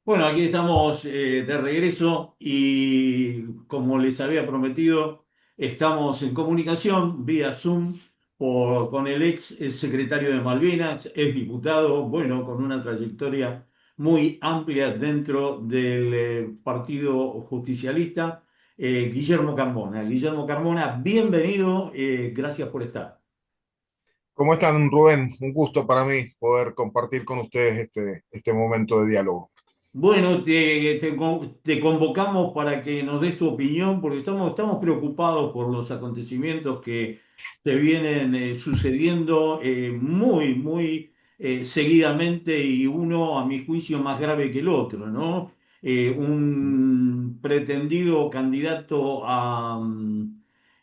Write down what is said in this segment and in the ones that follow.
Bueno, aquí estamos de regreso y como les había prometido, estamos en comunicación vía Zoom con el ex secretario de Malvinas, ex diputado, bueno, con una trayectoria muy amplia dentro del Partido Justicialista, Guillermo Carmona. Guillermo Carmona, bienvenido, gracias por estar. ¿Cómo están, Rubén? Un gusto para mí poder compartir con ustedes este momento de diálogo. Bueno, te convocamos para que nos des tu opinión, porque estamos preocupados por los acontecimientos que se vienen sucediendo muy seguidamente y uno, a mi juicio, más grave que el otro, ¿no? Un pretendido candidato a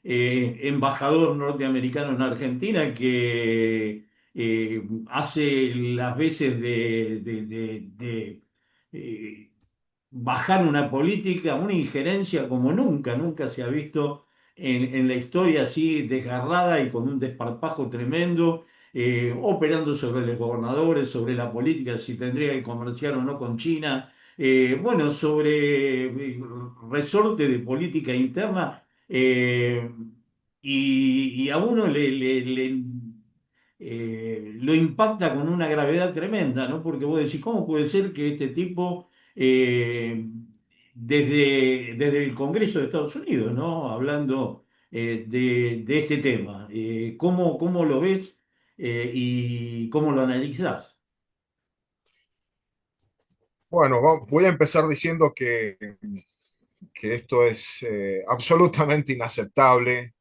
embajador norteamericano en Argentina que hace las veces de eh, bajar una política, una injerencia como nunca se ha visto en la historia así desgarrada y con un desparpajo tremendo, operando sobre los gobernadores, sobre la política, si tendría que comerciar o no con China, bueno, sobre resorte de política interna. Y a uno lo impacta con una gravedad tremenda, ¿no? Porque vos decís, ¿cómo puede ser que este tipo, eh, desde el Congreso de Estados Unidos, ¿no? Hablando de este tema, ¿cómo lo ves y cómo lo analizás? Bueno, voy a empezar diciendo que esto es absolutamente inaceptable,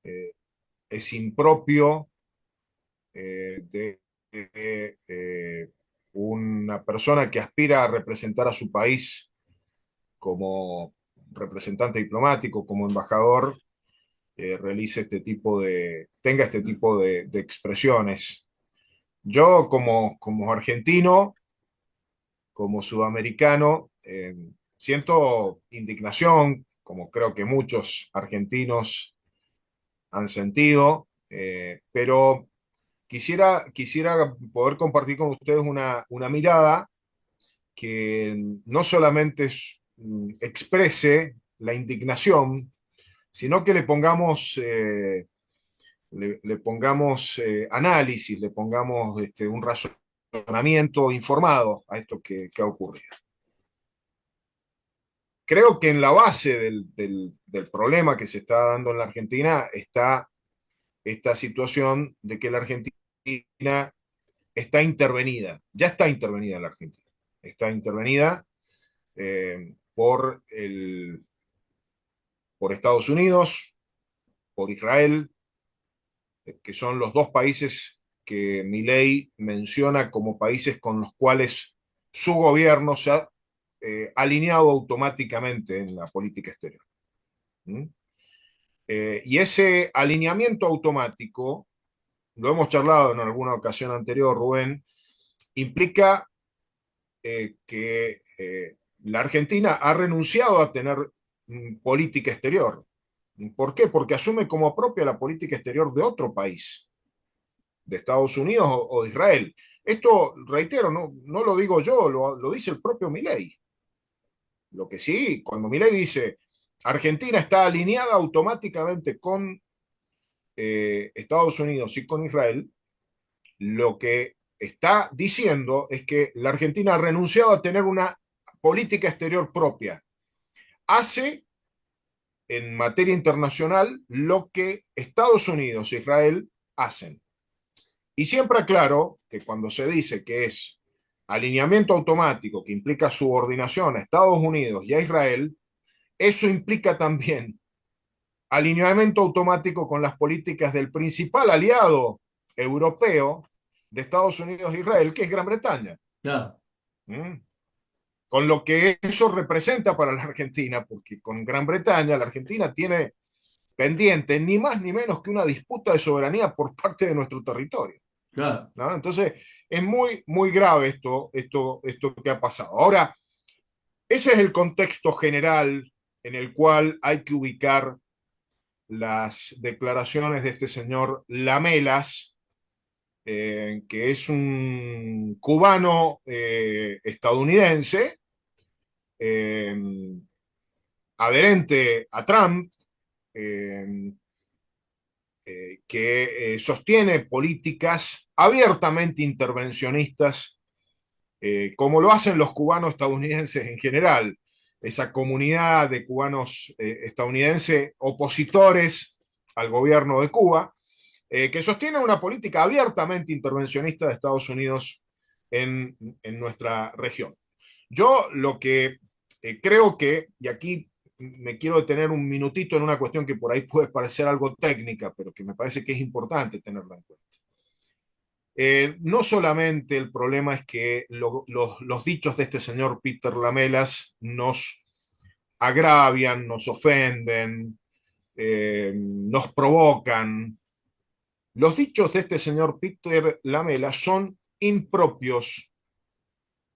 eh, es impropio de una persona que aspira a representar a su país como representante diplomático, como embajador, realice tenga este tipo de expresiones. Yo como argentino, como sudamericano, siento indignación, como creo que muchos argentinos han sentido, pero quisiera poder compartir con ustedes una mirada que no solamente exprese la indignación, sino que le pongamos análisis, le pongamos un razonamiento informado a esto que ha ocurrido. Creo que en la base del problema que se está dando en la Argentina está esta situación de que la Argentina está intervenida, ya está intervenida la Argentina, está intervenida por Estados Unidos, por Israel, que son los dos países que Milei menciona como países con los cuales su gobierno se ha alineado automáticamente en la política exterior. ¿Mm? Y ese alineamiento automático, lo hemos charlado en alguna ocasión anterior, Rubén, implica que la Argentina ha renunciado a tener política exterior. ¿Por qué? Porque asume como propia la política exterior de otro país, de Estados Unidos o de Israel. Esto, reitero, no lo digo yo, lo dice el propio Milei. Lo que sí, cuando Milei dice Argentina está alineada automáticamente con Estados Unidos y con Israel, lo que está diciendo es que la Argentina ha renunciado a tener una política exterior propia. Hace en materia internacional lo que Estados Unidos e Israel hacen. Y siempre aclaro que cuando se dice que es alineamiento automático, que implica subordinación a Estados Unidos y a Israel, eso implica también alineamiento automático con las políticas del principal aliado europeo de Estados Unidos e Israel, que es Gran Bretaña. Claro. ¿Mm? Con lo que eso representa para la Argentina, porque con Gran Bretaña la Argentina tiene pendiente ni más ni menos que una disputa de soberanía por parte de nuestro territorio. Claro. ¿No? Entonces, es muy grave esto que ha pasado. Ahora, ese es el contexto general en el cual hay que ubicar las declaraciones de este señor Lamelas, que es un cubano estadounidense, eh, adherente a Trump, eh, que sostiene políticas abiertamente intervencionistas, como lo hacen los cubanos estadounidenses en general, esa comunidad de cubanos estadounidenses opositores al gobierno de Cuba, que sostiene una política abiertamente intervencionista de Estados Unidos en nuestra región. Yo lo que creo que, y aquí me quiero detener un minutito en una cuestión que por ahí puede parecer algo técnica, pero que me parece que es importante tenerla en cuenta. No solamente el problema es que los dichos de este señor Peter Lamelas nos agravian, nos ofenden, nos provocan. Los dichos de este señor Peter Lamela son impropios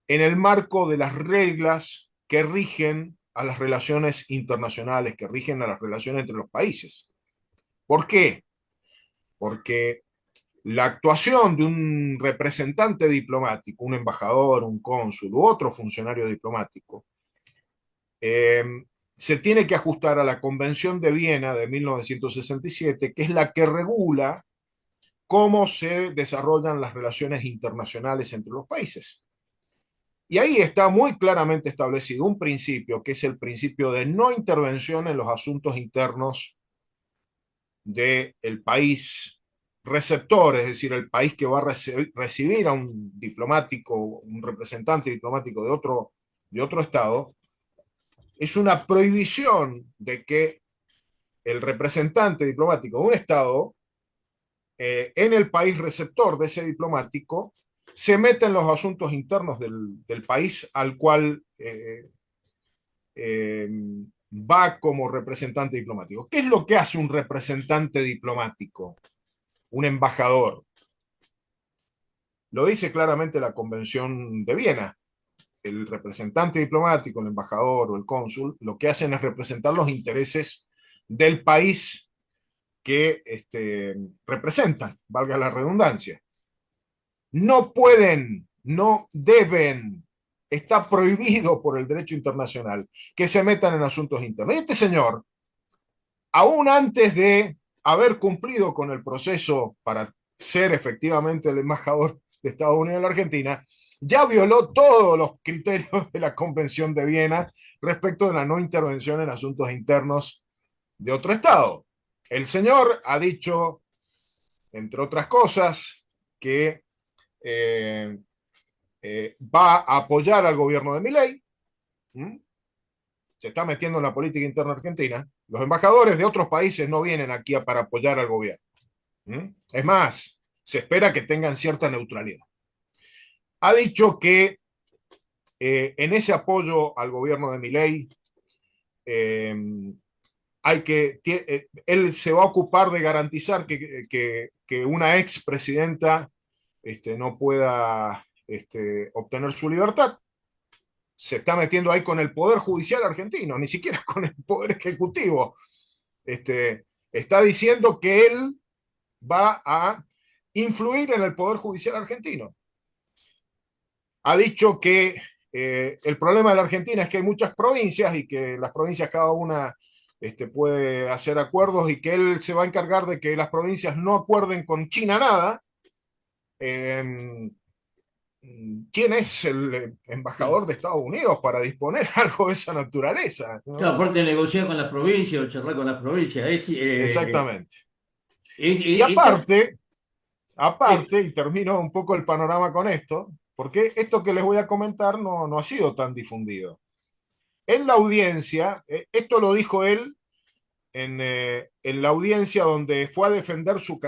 en el marco de las reglas que rigen a las relaciones internacionales, que rigen a las relaciones entre los países. ¿Por qué? Porque la actuación de un representante diplomático, un embajador, un cónsul u otro funcionario diplomático, eh, se tiene que ajustar a la Convención de Viena de 1967, que es la que regula cómo se desarrollan las relaciones internacionales entre los países. Y ahí está muy claramente establecido un principio, que es el principio de no intervención en los asuntos internos del país receptor, es decir, el país que va a recibir a un diplomático, un representante diplomático de otro estado. Es una prohibición de que el representante diplomático de un estado en el país receptor de ese diplomático se meta en los asuntos internos del país al cual eh, va como representante diplomático. ¿Qué es lo que hace un representante diplomático? Un embajador. Lo dice claramente la Convención de Viena. El representante diplomático, el embajador o el cónsul, lo que hacen es representar los intereses del país que representan, valga la redundancia. No pueden, no deben, está prohibido por el derecho internacional que se metan en asuntos internos. Y este señor, aún antes de haber cumplido con el proceso para ser efectivamente el embajador de Estados Unidos en la Argentina, ya violó todos los criterios de la Convención de Viena respecto de la no intervención en asuntos internos de otro Estado. El señor ha dicho, entre otras cosas, que va a apoyar al gobierno de Milei. Se está metiendo en la política interna argentina. Los embajadores de otros países no vienen aquí para apoyar al gobierno. Es más, se espera que tengan cierta neutralidad. Ha dicho que en ese apoyo al gobierno de Milei él se va a ocupar de garantizar que una expresidenta no pueda obtener su libertad. Se está metiendo ahí con el Poder Judicial argentino, ni siquiera con el Poder Ejecutivo. Está diciendo que él va a influir en el Poder Judicial argentino. Ha dicho que el problema de la Argentina es que hay muchas provincias y que las provincias cada una puede hacer acuerdos y que él se va a encargar de que las provincias no acuerden con China nada. ¿Quién es el embajador de Estados Unidos para disponer algo de esa naturaleza? Claro, ¿No? aparte de negociar con las provincias o charlar con las provincias. Exactamente. Y Esta- aparte, y termino un poco el panorama con esto, porque esto que les voy a comentar no ha sido tan difundido. En la audiencia, esto lo dijo él en la audiencia donde fue a defender su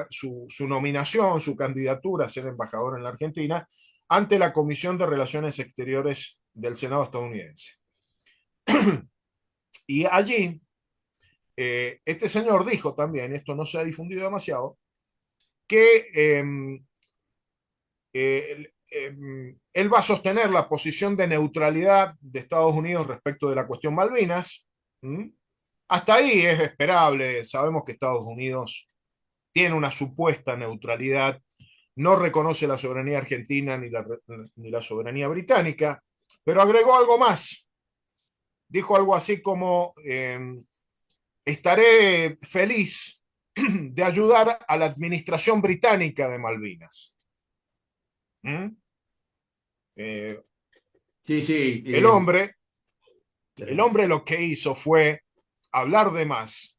nominación, su candidatura a ser embajador en la Argentina, ante la Comisión de Relaciones Exteriores del Senado estadounidense. Y allí, este señor dijo también, esto no se ha difundido demasiado, que él va a sostener la posición de neutralidad de Estados Unidos respecto de la cuestión Malvinas. ¿Mm? Hasta ahí es esperable, sabemos que Estados Unidos tiene una supuesta neutralidad no reconoce la soberanía argentina ni la soberanía británica, pero agregó algo más. Dijo algo así como, estaré feliz de ayudar a la administración británica de Malvinas. ¿Mm? Eh, Sí, sí. el hombre, el hombre lo que hizo fue hablar de más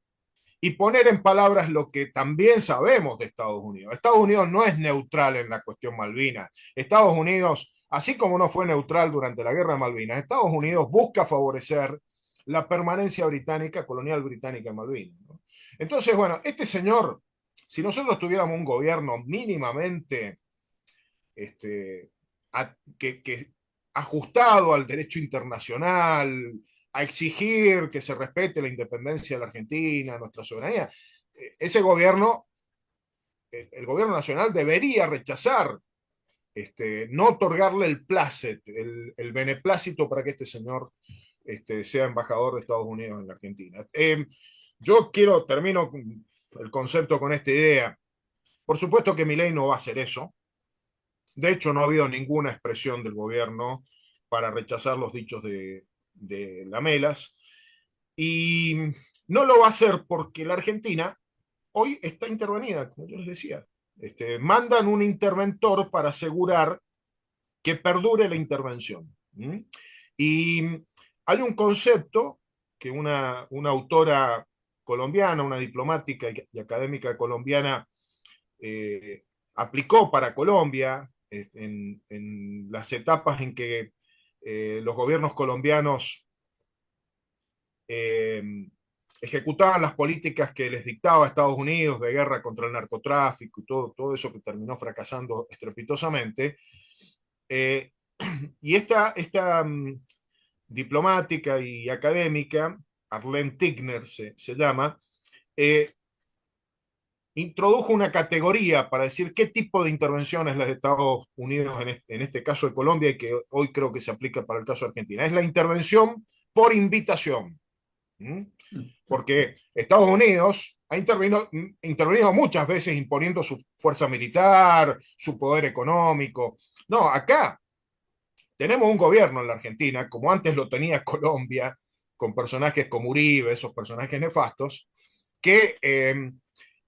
y poner en palabras lo que también sabemos de Estados Unidos. Estados Unidos no es neutral en la cuestión Malvinas. Estados Unidos, así como no fue neutral durante la guerra de Malvinas, Estados Unidos busca favorecer la permanencia británica, colonial británica en Malvinas, ¿no? Entonces, bueno, este señor, si nosotros tuviéramos un gobierno mínimamente este, que ajustado al derecho internacional, a exigir que se respete la independencia de la Argentina, nuestra soberanía, ese gobierno, el gobierno nacional debería rechazar, no otorgarle el placet, el beneplácito para que este señor sea embajador de Estados Unidos en la Argentina. Yo termino el concepto con esta idea. Por supuesto que Milei no va a hacer eso. De hecho, no ha habido ninguna expresión del gobierno para rechazar los dichos de Lamelas. Y no lo va a hacer porque la Argentina hoy está intervenida, como yo les decía. Mandan un interventor para asegurar que perdure la intervención. ¿Mm? Y hay un concepto que una autora colombiana, una diplomática y académica colombiana, eh, aplicó para Colombia en las etapas en que los gobiernos colombianos eh, ejecutaban las políticas que les dictaba Estados Unidos de guerra contra el narcotráfico y todo eso que terminó fracasando estrepitosamente. Eh, y esta diplomática y académica, Arlene Tigner se llama, eh, introdujo una categoría para decir qué tipo de intervenciones las de Estados Unidos en este caso de Colombia y que hoy creo que se aplica para el caso de Argentina. Es la intervención por invitación. ¿Mm? Porque Estados Unidos ha intervenido muchas veces imponiendo su fuerza militar, su poder económico. No, acá tenemos un gobierno en la Argentina, como antes lo tenía Colombia, con personajes como Uribe, esos personajes nefastos, que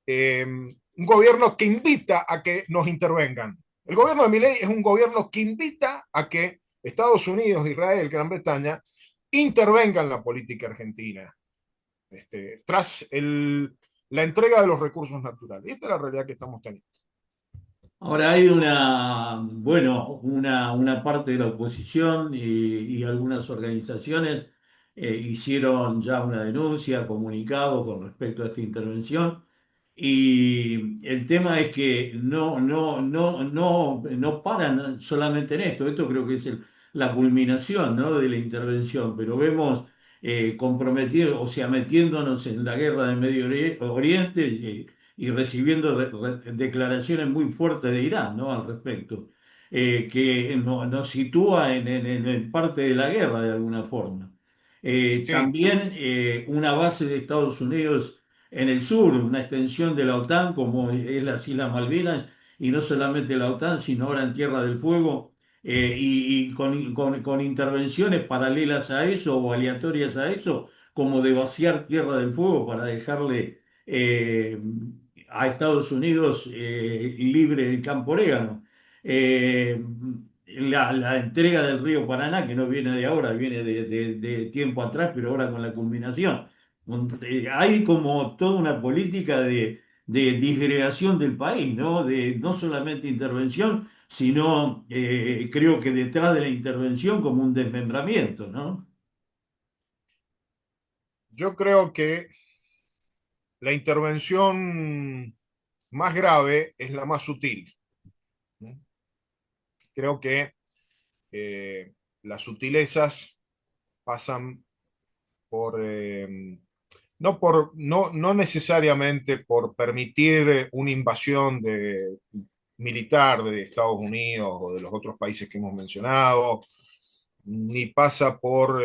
un gobierno que invita a que nos intervengan. El gobierno de Milei es un gobierno que invita a que Estados Unidos, Israel, Gran Bretaña intervengan en la política argentina tras la entrega de los recursos naturales. Esta es la realidad que estamos teniendo. Ahora hay una parte de la oposición y algunas organizaciones hicieron ya una denuncia, comunicado con respecto a esta intervención. Y el tema es que no paran solamente en esto. Esto creo que es la culminación, ¿no?, de la intervención, pero vemos comprometidos, o sea, metiéndonos en la guerra del Oriente. Y recibiendo declaraciones muy fuertes de Irán, ¿no?, al respecto, que nos sitúa en parte de la guerra de alguna forma. Sí, También una base de Estados Unidos en el sur, una extensión de la OTAN, como es las Islas Malvinas, y no solamente la OTAN, sino ahora en Tierra del Fuego, y con intervenciones paralelas a eso o aleatorias a eso, como de vaciar Tierra del Fuego para dejarle a Estados Unidos libre del campo orégano. Eh, la entrega del río Paraná, que no viene de ahora, viene de tiempo atrás, pero ahora con la culminación. Hay como toda una política de disgregación del país, ¿no? De no solamente intervención, sino creo que detrás de la intervención como un desmembramiento, ¿no? yo creo que la intervención más grave es la más sutil. Creo que las sutilezas pasan por, no necesariamente por permitir una invasión militar de Estados Unidos o de los otros países que hemos mencionado, ni pasa por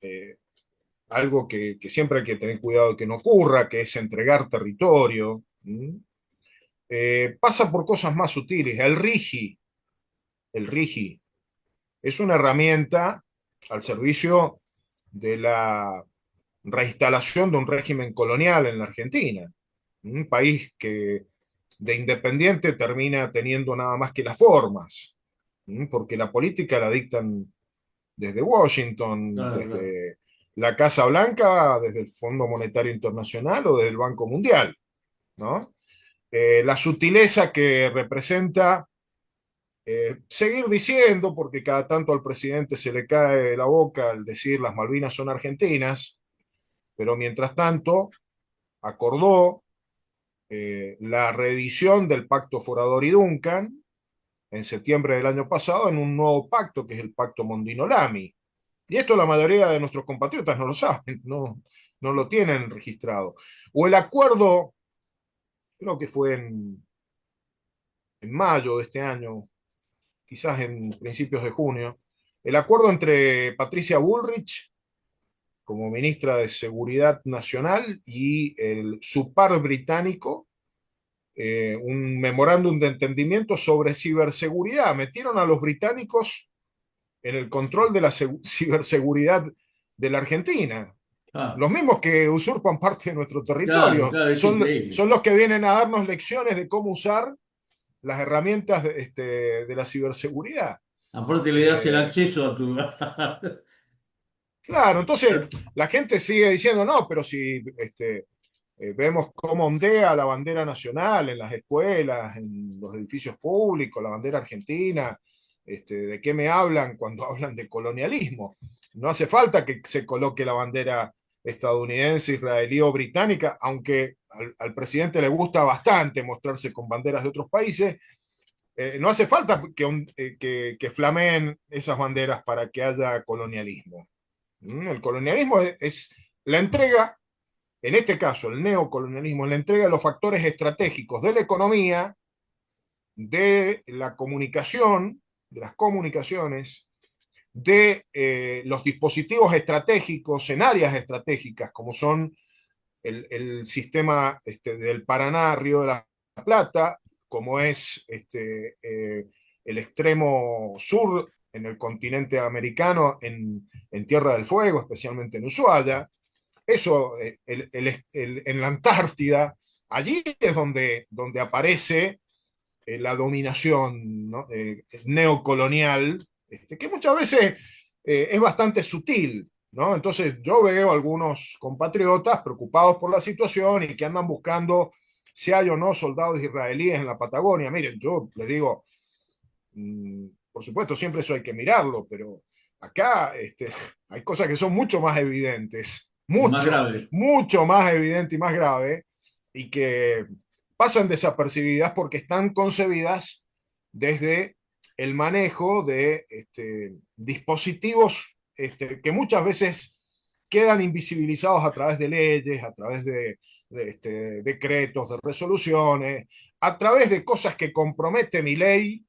eh, algo que siempre hay que tener cuidado de que no ocurra, que es entregar territorio. pasa por cosas más sutiles. El RIGI es una herramienta al servicio de la reinstalación de un régimen colonial en la Argentina, un país que de independiente termina teniendo nada más que las formas, porque la política la dictan desde Washington, Claro, claro. desde la Casa Blanca, desde el Fondo Monetario Internacional o desde el Banco Mundial, ¿no? La sutileza que representa seguir diciendo, porque cada tanto al presidente se le cae la boca al decir las Malvinas son argentinas, pero mientras tanto acordó la reedición del Pacto Forador-Duncan en septiembre del año pasado en un nuevo pacto que es el Pacto Mondino-Lamy. Y esto la mayoría de nuestros compatriotas no lo saben, no lo tienen registrado. O el acuerdo, creo que fue en mayo de este año, quizás en principios de junio, el acuerdo entre Patricia Bullrich como ministra de Seguridad Nacional y el SUPAR británico, un memorándum de entendimiento sobre ciberseguridad. Metieron a los británicos en el control de la ciberseguridad de la Argentina. Ah, Los mismos que usurpan parte de nuestro claro, territorio claro, es increíble. son los que vienen a darnos lecciones de cómo usar las herramientas de la ciberseguridad. Aparte le das el Eh, acceso a tu... claro, entonces la gente sigue diciendo, no, pero si vemos cómo ondea la bandera nacional en las escuelas, en los edificios públicos, la bandera argentina, ¿de qué me hablan cuando hablan de colonialismo? No hace falta que se coloque la bandera estadounidense, israelí o británica, aunque al presidente le gusta bastante mostrarse con banderas de otros países. No hace falta que flameen esas banderas para que haya colonialismo. El colonialismo es la entrega, en este caso el neocolonialismo, es la entrega de los factores estratégicos de la economía, de la comunicación, de las comunicaciones, de los dispositivos estratégicos en áreas estratégicas, como son el sistema del Paraná, Río de la Plata, como es el extremo sur en el continente americano, en Tierra del Fuego, especialmente en Ushuaia. Eso, en la Antártida, allí es donde aparece la dominación, ¿no? Neocolonial, que muchas veces es bastante sutil, ¿no? Entonces yo veo algunos compatriotas preocupados por la situación y que andan buscando si hay o no soldados israelíes en la Patagonia. Miren, yo les digo, por supuesto, siempre eso hay que mirarlo, pero acá hay cosas que son mucho más evidentes, Y más mucho, grave. mucho más evidente y más grave, y que pasan desapercibidas porque están concebidas desde el manejo de dispositivos que muchas veces quedan invisibilizados a través de leyes, a través de decretos, de resoluciones, a través de cosas que compromete mi ley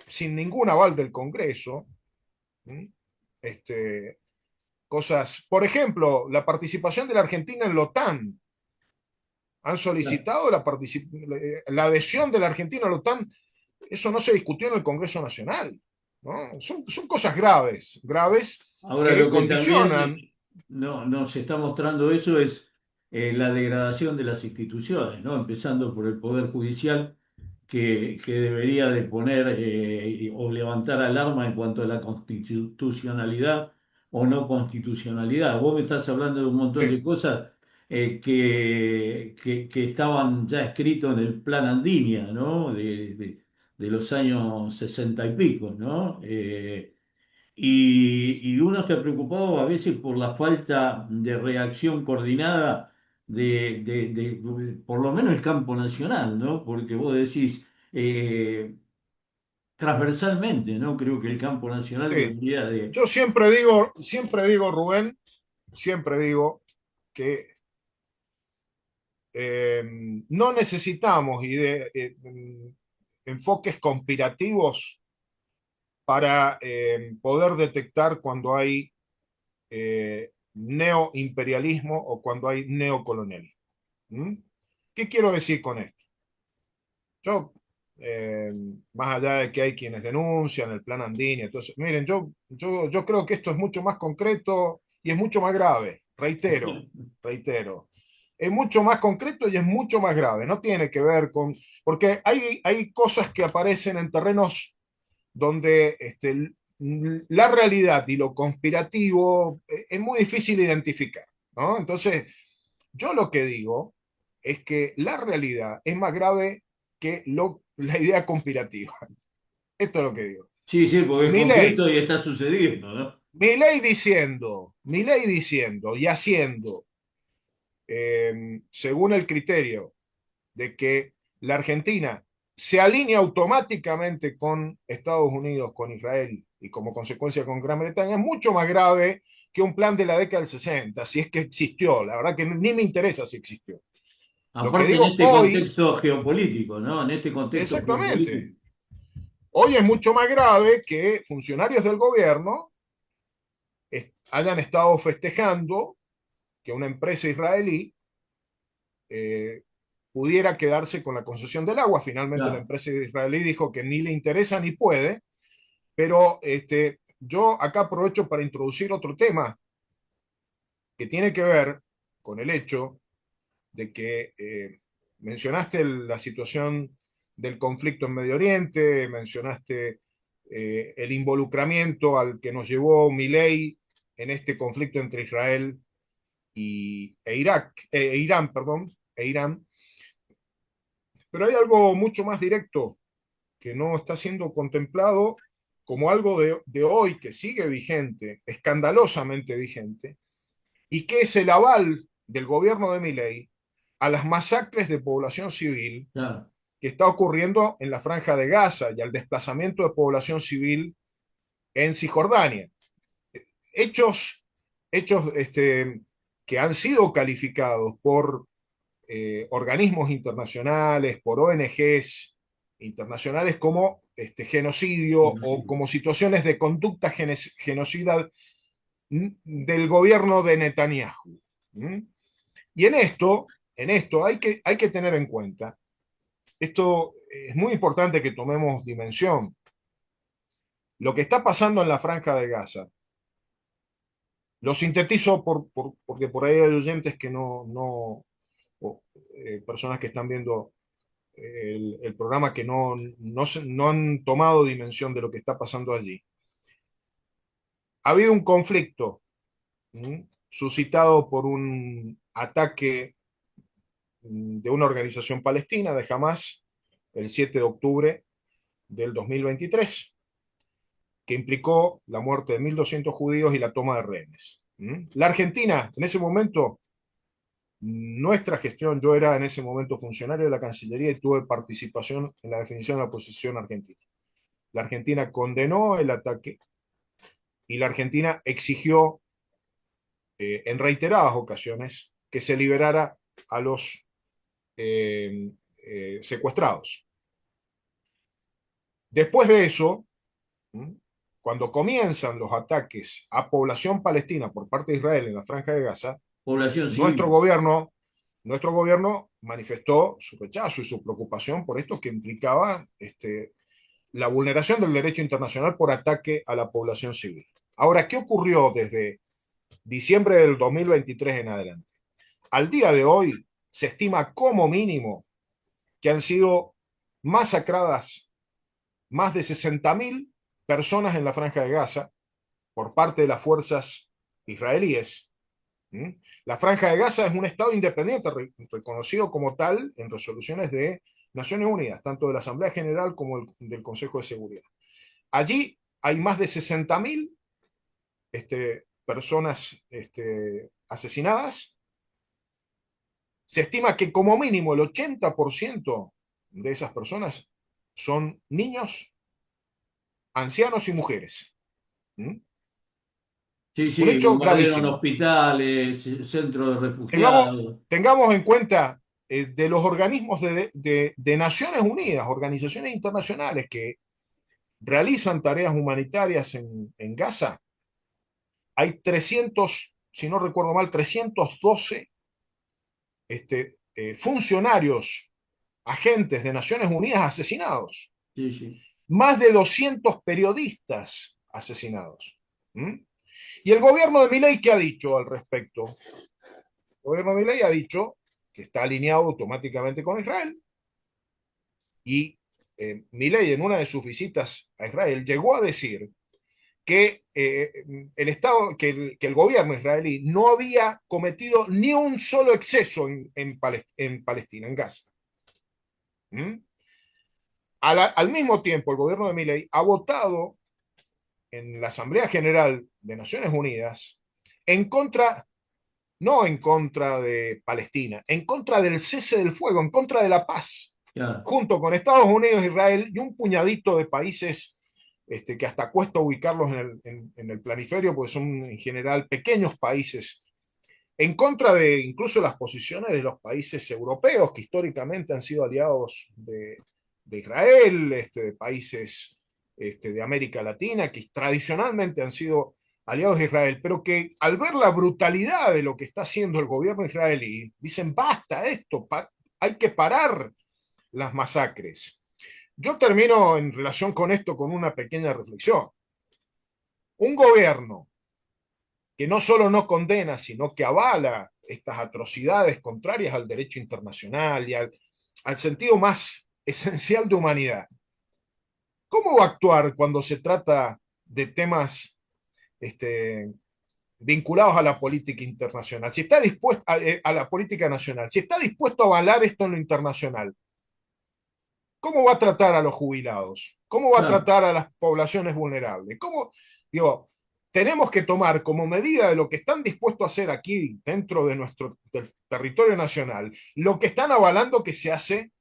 sin ningún aval del Congreso. Este, cosas, por ejemplo, la participación de la Argentina en la OTAN. Han solicitado la adhesión de la Argentina a la OTAN. Eso no se discutió en el Congreso Nacional. ¿No? Son cosas graves, graves Ahora que lo que también condicionan. no, nos está mostrando eso es la degradación de las instituciones, ¿no? Empezando por el Poder Judicial, que debería de poner o levantar alarma en cuanto a la constitucionalidad o no constitucionalidad. Vos me estás hablando de un montón de cosas que estaban ya escritos en el Plan Andinia, ¿no? De los años 60 y pico, ¿no? Y uno está preocupado a veces por la falta de reacción coordinada por lo menos el campo nacional, ¿no? Porque vos decís transversalmente, ¿no? Creo que el campo nacional Sí, debería de... yo Rubén, siempre digo que no necesitamos enfoques conspirativos para poder detectar cuando hay neoimperialismo o cuando hay neocolonialismo. ¿Mm? ¿Qué quiero decir con esto? Yo, eh, más allá de que hay quienes denuncian el plan Andini, entonces, miren, yo creo que esto es mucho más concreto y es mucho más grave, reitero. Es mucho más concreto y es mucho más grave. No tiene que ver con, porque hay cosas que aparecen en terrenos donde la realidad y lo conspirativo es muy difícil identificar, ¿no? Entonces, yo lo que digo es que la realidad es más grave que la idea conspirativa. Esto es lo que digo. Sí, sí, porque es Milei, concreto y está sucediendo, ¿no? Milei diciendo y haciendo, según el criterio de que la Argentina se alinea automáticamente con Estados Unidos, con Israel y como consecuencia con Gran Bretaña, es mucho más grave que un plan de la década del 60, si es que existió. La verdad que ni me interesa si existió. Lo que Aparte en digo este hoy, contexto geopolítico, ¿no? En este contexto exactamente, geopolítico. hoy es mucho más grave que funcionarios del gobierno hayan estado festejando que una empresa israelí eh, pudiera quedarse con la concesión del agua. Finalmente la Claro. empresa israelí dijo que ni le interesa ni puede, pero yo acá aprovecho para introducir otro tema que tiene que ver con el hecho de que mencionaste la situación del conflicto en Medio Oriente, mencionaste el involucramiento al que nos llevó Milei en este conflicto entre Israel e Irán, perdón, e Irán. Pero hay algo mucho más directo que no está siendo contemplado como algo de hoy que sigue vigente, escandalosamente vigente, y que es el aval del gobierno de Milei a las masacres de población civil Claro. que está ocurriendo en la Franja de Gaza y al desplazamiento de población civil en Cisjordania. Hechos, hechos que han sido calificados por organismos internacionales, por ONGs internacionales como genocidio o como situaciones de conducta genocida del gobierno de Netanyahu. ¿Mm? Y en esto hay que tener en cuenta, esto es muy importante que tomemos dimensión. Lo que está pasando en la Franja de Gaza, lo sintetizo porque por ahí hay oyentes que o, personas que están viendo el programa que no han tomado dimensión de lo que está pasando allí. Ha habido un conflicto suscitado por un ataque de una organización palestina, de Hamas, el 7 de octubre del 2023, que implicó la muerte de 1.200 judíos y la toma de rehenes. La Argentina, en ese momento, nuestra gestión, yo era en ese momento funcionario de la Cancillería y tuve participación en la definición de la posición argentina. La Argentina condenó el ataque y la Argentina exigió en reiteradas ocasiones que se liberara a los secuestrados. Después de eso, cuando comienzan los ataques a población palestina por parte de Israel en la Franja de Gaza, Población nuestro civil. gobierno, nuestro gobierno manifestó su rechazo y su preocupación por esto que implicaba la vulneración del derecho internacional por ataque a la población civil. Ahora, ¿qué ocurrió desde diciembre del 2023 en adelante? Al día de hoy se estima como mínimo que han sido masacradas más de 60.000 personas en la Franja de Gaza por parte de las fuerzas israelíes. La Franja de Gaza es un Estado independiente reconocido como tal en resoluciones de Naciones Unidas, tanto de la Asamblea General como del Consejo de Seguridad. Allí hay más de 60.000 personas asesinadas. Se estima que como mínimo el 80% de esas personas son niños, ancianos y mujeres. ¿Mm? Sí, Un sí, hecho bombardearon gravísimo. hospitales, centros de Tengamos, refugiados. tengamos en cuenta de los organismos de Naciones Unidas, organizaciones internacionales que realizan tareas humanitarias en Gaza, hay 300, si no recuerdo mal, 312 funcionarios agentes de Naciones Unidas asesinados, Sí, sí. más de 200 periodistas asesinados. ¿Mm? Y el gobierno de Milei, ¿qué ha dicho al respecto? El gobierno de Milei ha dicho que está alineado automáticamente con Israel y Milei en una de sus visitas a Israel llegó a decir que el Estado, que el gobierno israelí no había cometido ni un solo exceso en Palestina, en Gaza. ¿Mm? Al mismo tiempo, el gobierno de Milei ha votado en la Asamblea General de Naciones Unidas en contra, no en contra de Palestina, en contra del cese del fuego, en contra de la paz, Claro. junto con Estados Unidos, Israel y un puñadito de países que hasta cuesta ubicarlos en el planiferio, porque son en general pequeños países, en contra de incluso las posiciones de los países europeos, que históricamente han sido aliados de Israel, de países de América Latina, que tradicionalmente han sido aliados de Israel, pero que al ver la brutalidad de lo que está haciendo el gobierno israelí, dicen, basta esto, hay que parar las masacres. Yo termino en relación con esto con una pequeña reflexión. Un gobierno que no solo no condena, sino que avala estas atrocidades contrarias al derecho internacional y al sentido más esencial de humanidad. ¿Cómo va a actuar cuando se trata de temas este, vinculados a la política internacional? Si está dispuesto a la política nacional, si está dispuesto a avalar esto en lo internacional, ¿cómo va a tratar a los jubilados? ¿Cómo va a Claro. tratar a las poblaciones vulnerables? ¿Cómo, digo, tenemos que tomar como medida de lo que están dispuestos a hacer aquí dentro de nuestro territorio nacional, lo que están avalando que se hace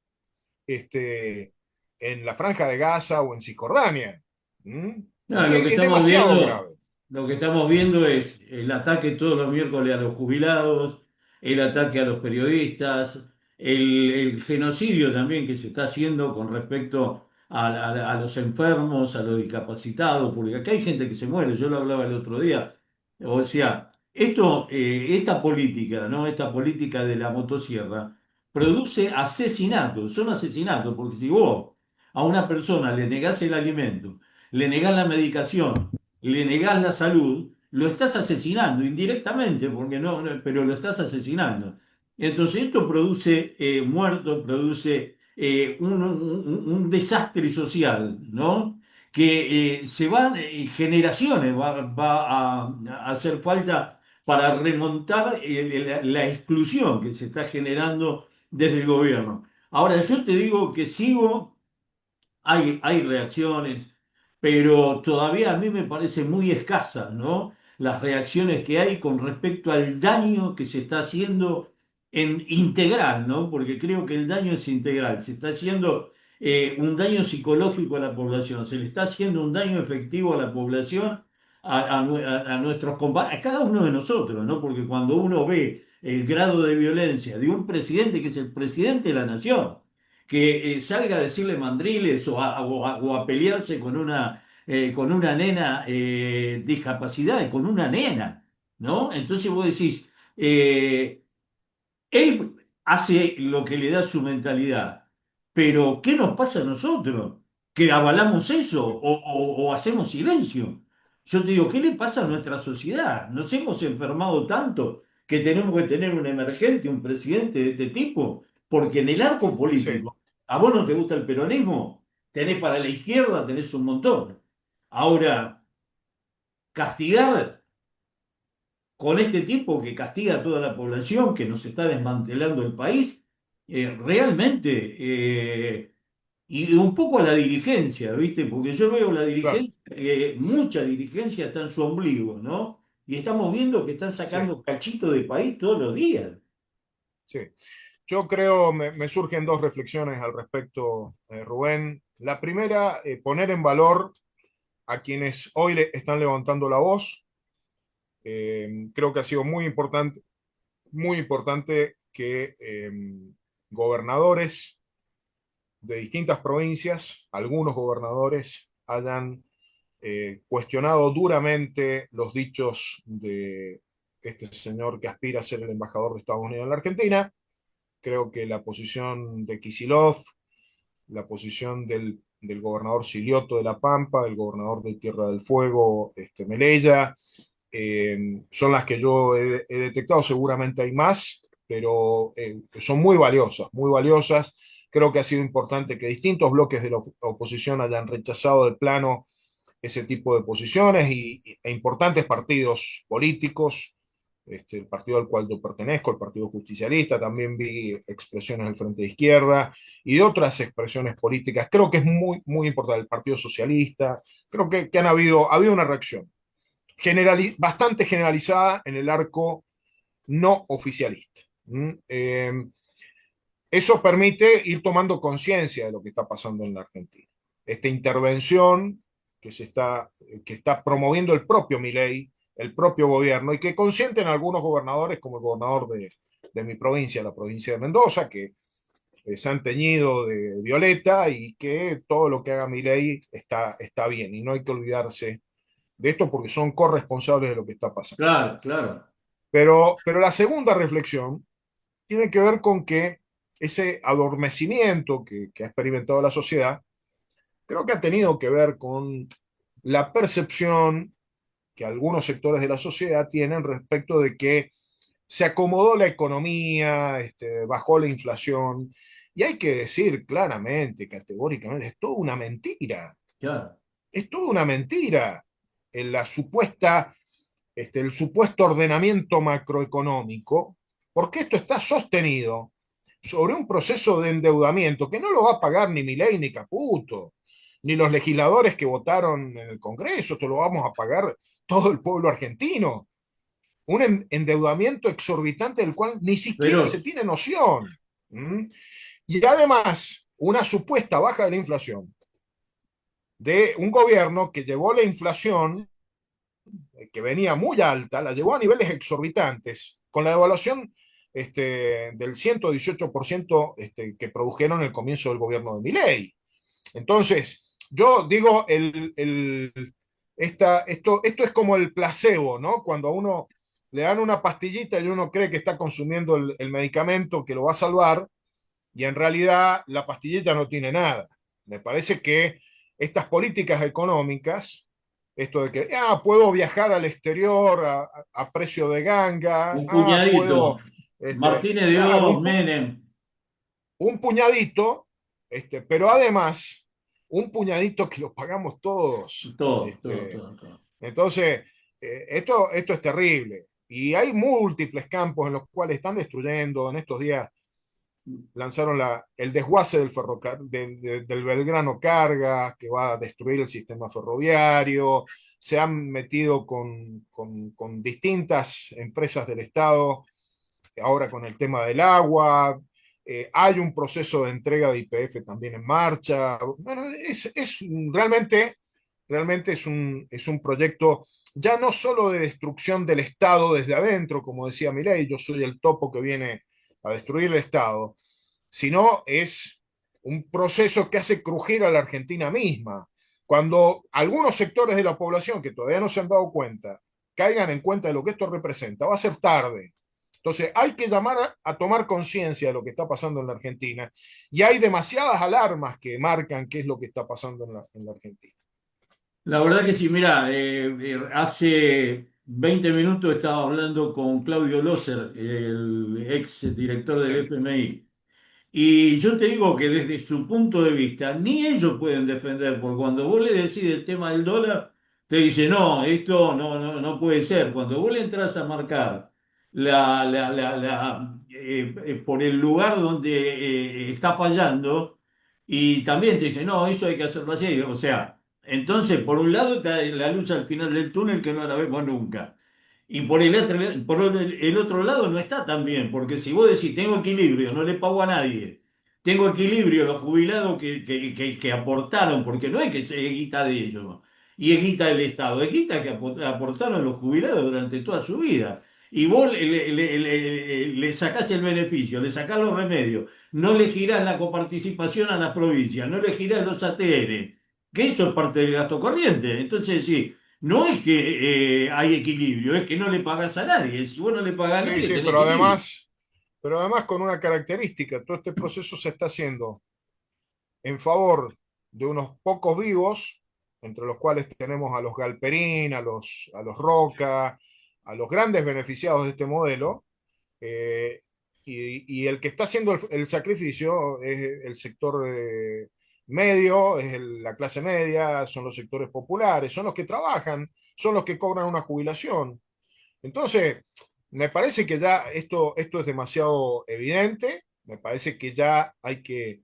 en la Franja de Gaza o en Cisjordania? ¿Mm? No, Porque es demasiado grave. lo que estamos viendo es el ataque todos los miércoles a los jubilados, el ataque a los periodistas, el genocidio también que se está haciendo con respecto a los enfermos, a los discapacitados, porque acá hay gente que se muere, yo lo hablaba el otro día. O sea, esta política, ¿no? Esta política de la motosierra produce asesinatos, son asesinatos, porque si vos a una persona le negás el alimento, le negás la medicación, le negás la salud, lo estás asesinando indirectamente, porque pero lo estás asesinando. Entonces esto produce muertos, produce un desastre social, ¿no? Que se van generaciones, va a hacer falta para remontar la exclusión que se está generando desde el gobierno. Ahora, yo te digo que sigo hay reacciones, pero todavía a mí me parece muy escasas, ¿no? Las reacciones que hay con respecto al daño que se está haciendo en integral, ¿no? Porque creo que el daño es integral. Se está haciendo un daño psicológico a la población, se le está haciendo un daño efectivo a la población, a nuestros compañeros, a cada uno de nosotros, ¿no? Porque cuando uno ve el grado de violencia de un presidente que es el presidente de la nación, que salga a decirle mandriles o a pelearse con una nena discapacidad, con una nena, ¿no? Entonces vos decís, él hace lo que le da su mentalidad, pero ¿qué nos pasa a nosotros? ¿Que avalamos eso o hacemos silencio? Yo te digo, ¿qué le pasa a nuestra sociedad? Nos hemos enfermado tanto que tenemos que tener un emergente, un presidente de este tipo, porque en el arco Sí, político, ¿a vos no te gusta el peronismo? Tenés para la izquierda, tenés un montón. Ahora, castigar con este tipo que castiga a toda la población, que nos está desmantelando el país, realmente, y un poco a la dirigencia, ¿viste? Porque yo veo la claro, dirigencia, mucha dirigencia está en su ombligo, ¿no? Y estamos viendo que están sí, sacando cachitos de país todos los días. sí. Yo creo, me surgen dos reflexiones al respecto, Rubén. La primera, poner en valor a quienes hoy le están levantando la voz. Creo que ha sido muy importante que gobernadores de distintas provincias, algunos gobernadores, hayan cuestionado duramente los dichos de este señor que aspira a ser el embajador de Estados Unidos en la Argentina. creo que la posición de Kicillof, la posición del gobernador Silioto de La Pampa, del gobernador de Tierra del Fuego, Melella, son las que yo he detectado. Seguramente hay más, pero son muy valiosas, muy valiosas. Creo que ha sido importante que distintos bloques de la oposición hayan rechazado de plano ese tipo de posiciones e importantes partidos políticos, el partido al cual yo pertenezco, el Partido Justicialista, también vi expresiones del Frente de Izquierda y de otras expresiones políticas. Creo que es muy, muy importante el Partido Socialista. Creo que ha habido una reacción bastante generalizada en el arco no oficialista. Eso permite ir tomando conciencia de lo que está pasando en la Argentina. Esta intervención que está promoviendo el propio Milei, el propio gobierno, y que consienten algunos gobernadores, como el gobernador de mi provincia, la provincia de Mendoza, que se han teñido de violeta y que todo lo que haga Milei está bien. Y no hay que olvidarse de esto porque son corresponsables de lo que está pasando. Claro, claro. Pero la segunda reflexión tiene que ver con que ese adormecimiento que ha experimentado la sociedad, creo que ha tenido que ver con la percepción que algunos sectores de la sociedad tienen respecto de que se acomodó la economía, bajó la inflación, y hay que decir claramente, categóricamente, es toda una mentira, Claro. es toda una mentira en la supuesta, el supuesto ordenamiento macroeconómico, porque esto está sostenido sobre un proceso de endeudamiento que no lo va a pagar ni Milei ni Caputo, ni los legisladores que votaron en el Congreso, esto lo vamos a pagar todo el pueblo argentino. Un endeudamiento exorbitante del cual ni siquiera se Feroz. tiene noción. ¿Mm? Y además, una supuesta baja de la inflación de un gobierno que llevó la inflación, que venía muy alta, la llevó a niveles exorbitantes, con la devaluación del 118% que produjeron el comienzo del gobierno de Milei. Entonces, yo digo, esto es como el placebo, ¿no? Cuando a uno le dan una pastillita y uno cree que está consumiendo el medicamento que lo va a salvar, y en realidad la pastillita no tiene nada. Me parece que estas políticas económicas, esto de que puedo viajar al exterior a precio de ganga, Un puñadito. puedo, Martínez de claro, Oz, Menem. un puñadito, pero además un puñadito que lo pagamos todos. Todo, todo, todo, todo. Entonces, esto es terrible. Y hay múltiples campos en los cuales están destruyendo. En estos días lanzaron el desguace del Belgrano Carga, que va a destruir el sistema ferroviario. Se han metido con distintas empresas del Estado, ahora con el tema del agua. Hay un proceso de entrega de YPF también en marcha. Bueno, realmente es un proyecto ya no solo de destrucción del Estado desde adentro, como decía Milei, yo soy el topo que viene a destruir el Estado, sino es un proceso que hace crujir a la Argentina misma. Cuando algunos sectores de la población que todavía no se han dado cuenta caigan en cuenta de lo que esto representa, va a ser tarde. Entonces hay que llamar a tomar conciencia de lo que está pasando en la Argentina y hay demasiadas alarmas que marcan qué es lo que está pasando en la Argentina. La verdad que sí, mira, hace 20 minutos estaba hablando con Claudio Loser, el ex director Sí, del FMI. Y yo te digo que desde su punto de vista, ni ellos pueden defender, porque cuando vos le decís el tema del dólar, te dice, no, esto no puede ser. Cuando vos le entras a marcar por el lugar donde está fallando, y también te dice, no, eso hay que hacerlo así. O sea, entonces, por un lado está la luz al final del túnel que no la vemos nunca. Y por el otro lado no está tan bien, porque si vos decís, tengo equilibrio, no le pago a nadie, tengo equilibrio, los jubilados que aportaron, porque no es que sea guita de ellos, ¿no? Y es guita del Estado, es guita que aportaron los jubilados durante toda su vida. Y vos le sacás el beneficio, le sacás los remedios, no le girás la coparticipación a las provincias, no le girás los ATR, que eso es parte del gasto corriente. Entonces, sí. No es que hay equilibrio, es que no le pagas a nadie. Si vos no le pagas a sí, nadie, sí, tenés pero equilibrio. pero además con una característica, todo este proceso se está haciendo en favor de unos pocos vivos, entre los cuales tenemos a los Galperín, a los Roca, a los grandes beneficiados de este modelo, eh, y el que está haciendo el sacrificio es el sector medio, es la clase media, son los sectores populares, son los que trabajan, son los que cobran una jubilación. Entonces, me parece que ya esto es demasiado evidente, me parece que ya hay que,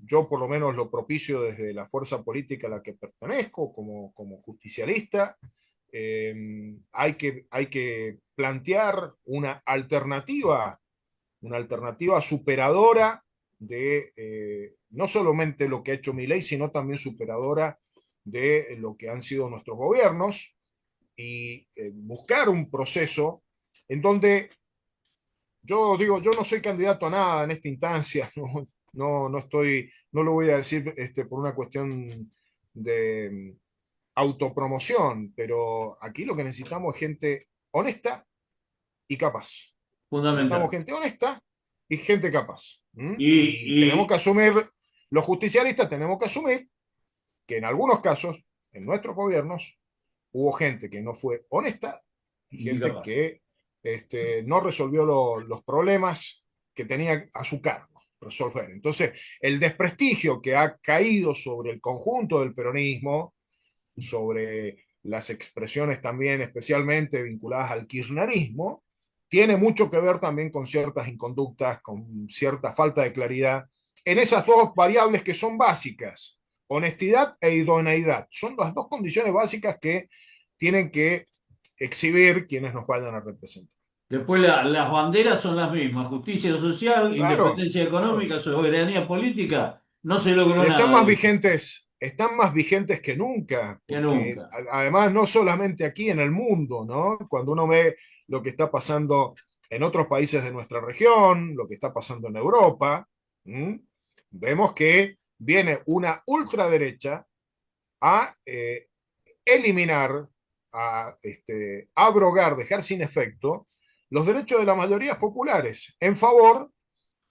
yo por lo menos lo propicio desde la fuerza política a la que pertenezco, como justicialista, hay que plantear una alternativa superadora de no solamente lo que ha hecho mi ley, sino también superadora de lo que han sido nuestros gobiernos y buscar un proceso en donde yo digo, yo no soy candidato a nada en esta instancia, no estoy, no lo voy a decir por una cuestión de autopromoción, pero aquí lo que necesitamos es gente honesta y capaz. Necesitamos Fundamental. gente honesta y gente capaz. Y tenemos Y, que asumir, los justicialistas tenemos que asumir que en algunos casos, en nuestros gobiernos, hubo gente que no fue honesta y y gente capaz. que no resolvió los problemas que tenía a su cargo resolver. Entonces, el desprestigio que ha caído sobre el conjunto del peronismo, sobre las expresiones también especialmente vinculadas al kirchnerismo, tiene mucho que ver también con ciertas inconductas, con cierta falta de claridad en esas dos variables que son básicas, honestidad e idoneidad. Son las dos condiciones básicas que tienen que exhibir quienes nos vayan a representar. Después las banderas son las mismas, justicia social, Claro, independencia claro. económica, soberanía política, no se logró Y nada de eso, están más vigentes que nunca, que porque nunca. además no solamente aquí en el mundo, ¿no? Cuando uno ve lo que está pasando en otros países de nuestra región, lo que está pasando en Europa, ¿m? Vemos que viene una ultraderecha a eliminar, a abrogar, dejar sin efecto los derechos de las mayorías populares en favor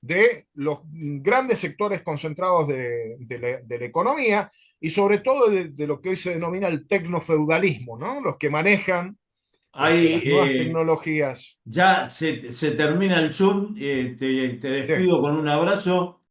de los grandes sectores concentrados de la economía y sobre todo de lo que hoy se denomina el tecnofeudalismo, ¿no? Los que manejan Ahí las nuevas tecnologías. ya se termina el Zoom, te Sí, despido con un abrazo.